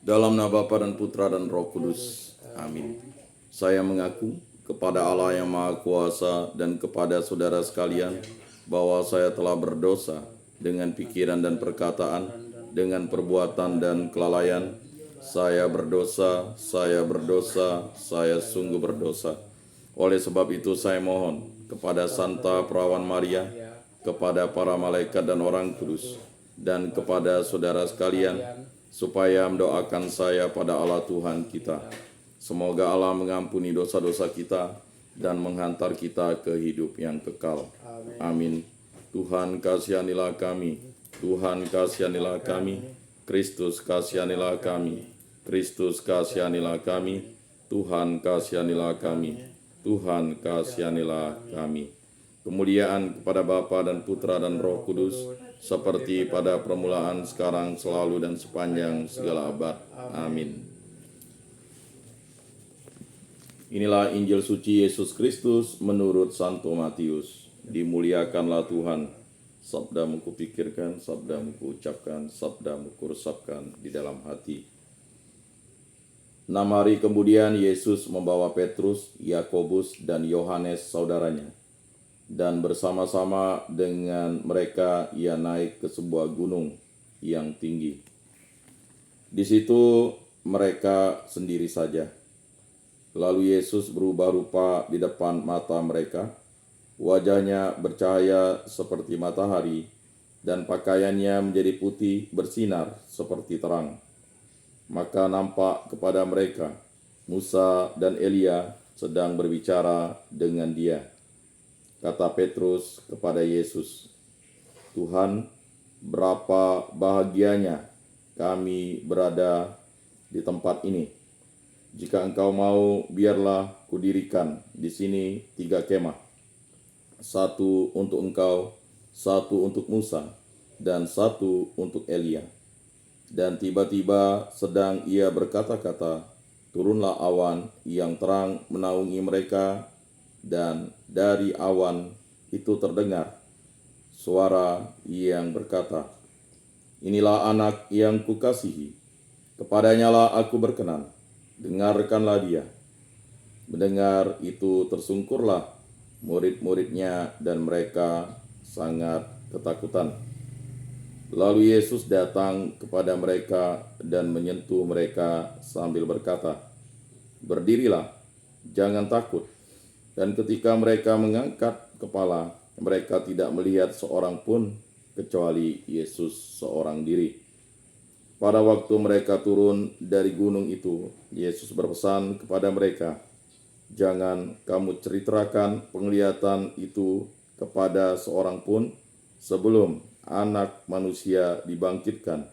Dalam nama Bapa dan Putra dan Roh Kudus. Amin. Saya mengaku kepada Allah yang Maha Kuasa dan kepada saudara sekalian bahwa saya telah berdosa dengan pikiran dan perkataan, dengan perbuatan dan kelalaian. Saya berdosa, saya sungguh berdosa. Oleh sebab itu saya mohon kepada Santa Perawan Maria, kepada para malaikat dan orang kudus, dan kepada saudara sekalian, supaya mendoakan saya pada Allah Tuhan kita. Semoga Allah mengampuni dosa-dosa kita dan menghantar kita ke hidup yang kekal. Amin. Tuhan kasihanilah kami, Tuhan kasihanilah kami, Kristus kasihanilah kami, Kristus kasihanilah kami, Tuhan kasihanilah kami, Tuhan kasihanilah kami. Kemuliaan kepada Bapa dan Putra dan Roh Kudus, seperti pada permulaan, sekarang, selalu, dan sepanjang segala abad. Amin. Inilah Injil suci Yesus Kristus menurut Santo Matius. Dimuliakanlah Tuhan. Sabdamu kupikirkan, sabdamu kuucapkan, sabdamu kuresapkan di dalam hati. 6 hari kemudian Yesus membawa Petrus, Yakobus, dan Yohanes saudaranya, dan bersama-sama dengan mereka ia naik ke sebuah gunung yang tinggi. Di situ mereka sendiri saja. Lalu Yesus berubah rupa di depan mata mereka. Wajahnya bercahaya seperti matahari, dan pakaiannya menjadi putih bersinar seperti terang. Maka nampak kepada mereka Musa dan Elia sedang berbicara dengan dia. Kata Petrus kepada Yesus, "Tuhan, berapa bahagianya kami berada di tempat ini. Jika Engkau mau, biarlah kudirikan di sini 3 kemah. 1 untuk Engkau, 1 untuk Musa, dan 1 untuk Elia." Dan tiba-tiba sedang ia berkata-kata, turunlah awan yang terang menaungi mereka, dan dari awan itu terdengar suara yang berkata, "Inilah anak yang kukasihi, kepadanyalah aku berkenan, dengarkanlah dia." Mendengar itu tersungkurlah murid-muridnya, dan mereka sangat ketakutan. Lalu Yesus datang kepada mereka dan menyentuh mereka sambil berkata, "Berdirilah, jangan takut." Dan ketika mereka mengangkat kepala, mereka tidak melihat seorang pun kecuali Yesus seorang diri. Pada waktu mereka turun dari gunung itu, Yesus berpesan kepada mereka, "Jangan kamu ceritakan penglihatan itu kepada seorang pun sebelum Anak Manusia dibangkitkan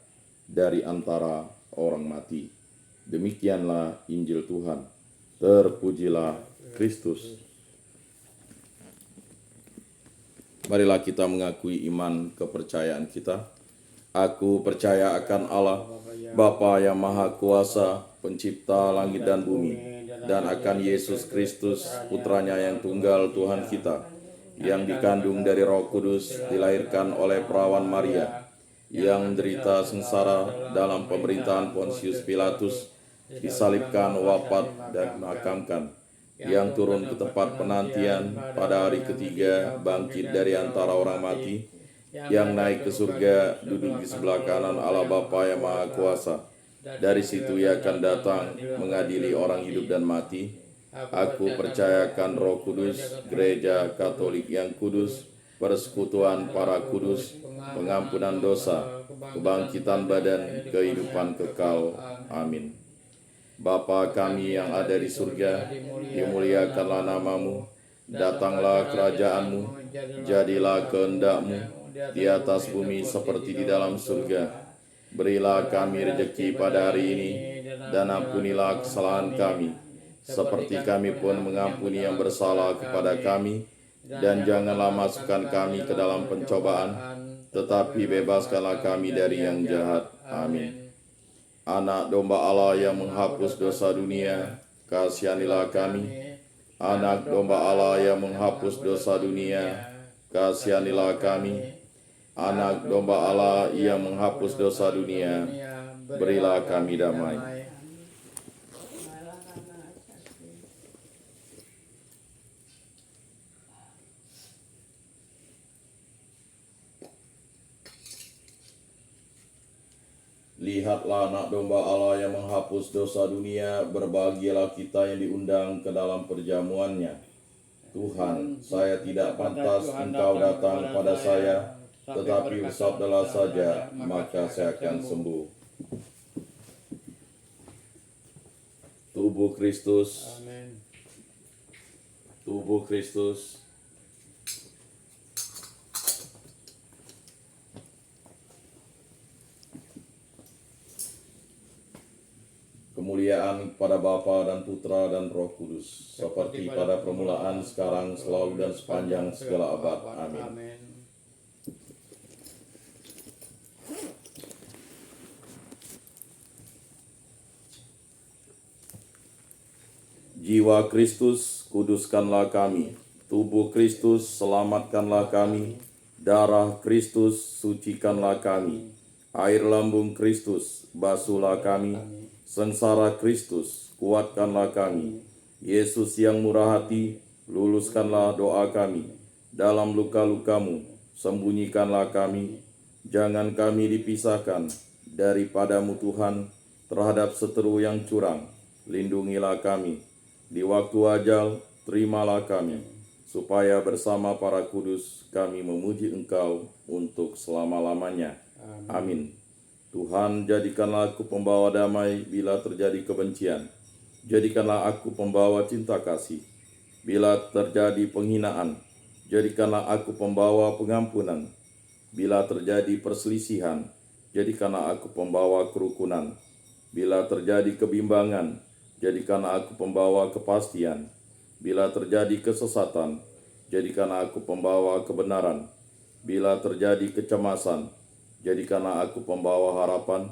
dari antara orang mati." Demikianlah Injil Tuhan. Terpujilah Kristus. Marilah kita mengakui iman kepercayaan kita. Aku percaya akan Allah, Bapa yang Maha Kuasa, pencipta langit dan bumi, dan akan Yesus Kristus, putranya yang tunggal Tuhan kita, yang dikandung dari Roh Kudus, dilahirkan oleh perawan Maria, yang menderita sengsara dalam pemerintahan Pontius Pilatus, disalibkan, wafat, dan dimakamkan, yang turun ke tempat penantian, pada hari ketiga bangkit dari antara orang mati, yang naik ke surga, duduk di sebelah kanan Allah Bapa yang Maha Kuasa. Dari situ ia akan datang mengadili orang hidup dan mati. Aku percayakan Roh Kudus, Gereja Katolik yang kudus, persekutuan para kudus, pengampunan dosa, kebangkitan badan, kehidupan kekal. Amin. Bapa kami yang ada di surga, dimuliakanlah namamu, datanglah kerajaanmu, jadilah kehendak-Mu di atas bumi seperti di dalam surga. Berilah kami rejeki pada hari ini, dan ampunilah kesalahan kami, seperti kami pun mengampuni yang bersalah kepada kami. Dan janganlah masukkan kami ke dalam pencobaan, tetapi bebaskanlah kami dari yang jahat. Amin. Anak domba Allah yang menghapus dosa dunia, kasihanilah kami. Anak domba Allah yang menghapus dosa dunia, kasihanilah kami. Anak domba Allah yang menghapus dosa dunia, berilah kami damai. Lihatlah anak domba Allah yang menghapus dosa dunia, berbahagialah kita yang diundang ke dalam perjamuannya. Tuhan, saya tidak pantas Engkau datang pada saya, tetapi bersabdalah saja, maka saya akan sembuh. Tubuh Kristus, Amin. tubuh Kristus. Kemuliaan pada Bapa dan Putra dan Roh Kudus, seperti pada permulaan, sekarang, selalu, dan sepanjang segala abad. Amin. Jiwa Kristus, kuduskanlah kami. Tubuh Kristus, selamatkanlah kami. Darah Kristus, sucikanlah kami. Air lambung Kristus, basuhlah kami. Sengsara Kristus, kuatkanlah kami. Yesus yang murah hati, luluskanlah doa kami. Dalam luka-lukamu, sembunyikanlah kami. Jangan kami dipisahkan daripadamu Tuhan, terhadap seteru yang curang. Lindungilah kami. Di waktu ajal, terimalah kami, supaya bersama para kudus kami memuji Engkau untuk selama-lamanya. Amin. Tuhan, jadikanlah aku pembawa damai bila terjadi kebencian. Jadikanlah aku pembawa cinta kasih bila terjadi penghinaan. Jadikanlah aku pembawa pengampunan bila terjadi perselisihan. Jadikanlah aku pembawa kerukunan bila terjadi kebimbangan. Jadikanlah aku pembawa kepastian bila terjadi kesesatan. Jadikanlah aku pembawa kebenaran bila terjadi kecemasan. Jadikanlah aku pembawa harapan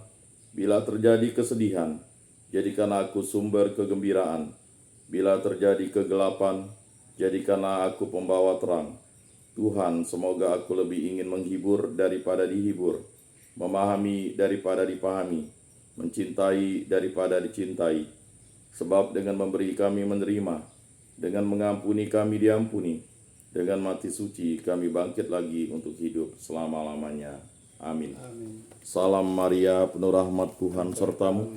bila terjadi kesedihan. Jadikanlah aku sumber kegembiraan bila terjadi kegelapan. Jadikanlah aku pembawa terang. Tuhan, semoga aku lebih ingin menghibur daripada dihibur, memahami daripada dipahami, mencintai daripada dicintai. Sebab dengan memberi kami menerima, dengan mengampuni kami diampuni, dengan mati suci kami bangkit lagi untuk hidup selama-lamanya. Amin. Salam Maria, penuh rahmat Tuhan sertamu.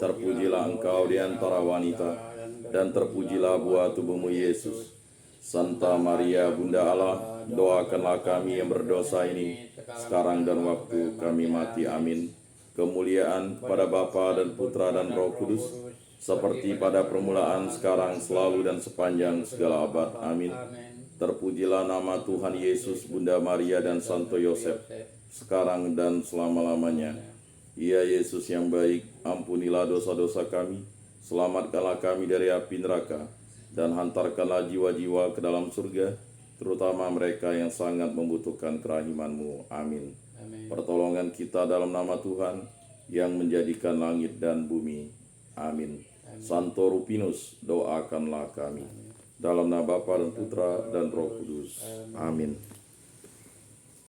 Terpujilah engkau di antara wanita, dan terpujilah buah tubuhmu Yesus. Santa Maria, Bunda Allah, doakanlah kami yang berdosa ini, sekarang dan waktu kami mati. Amin. Kemuliaan kepada Bapa dan Putra dan Roh Kudus, seperti pada permulaan, sekarang, selalu, dan sepanjang segala abad. Amin. Terpujilah nama Tuhan Yesus, Bunda Maria, dan Santo Yosef, sekarang dan selama-lamanya. Ya Yesus yang baik, ampunilah dosa-dosa kami, selamatkanlah kami dari api neraka, dan hantarkanlah jiwa-jiwa ke dalam surga, terutama mereka yang sangat membutuhkan kerahiman-Mu. Amin. Pertolongan kita dalam nama Tuhan, yang menjadikan langit dan bumi. Amin. Santo Rupinus, doakanlah kami. Dalam nama Bapa dan Putra dan Roh Kudus. Amin.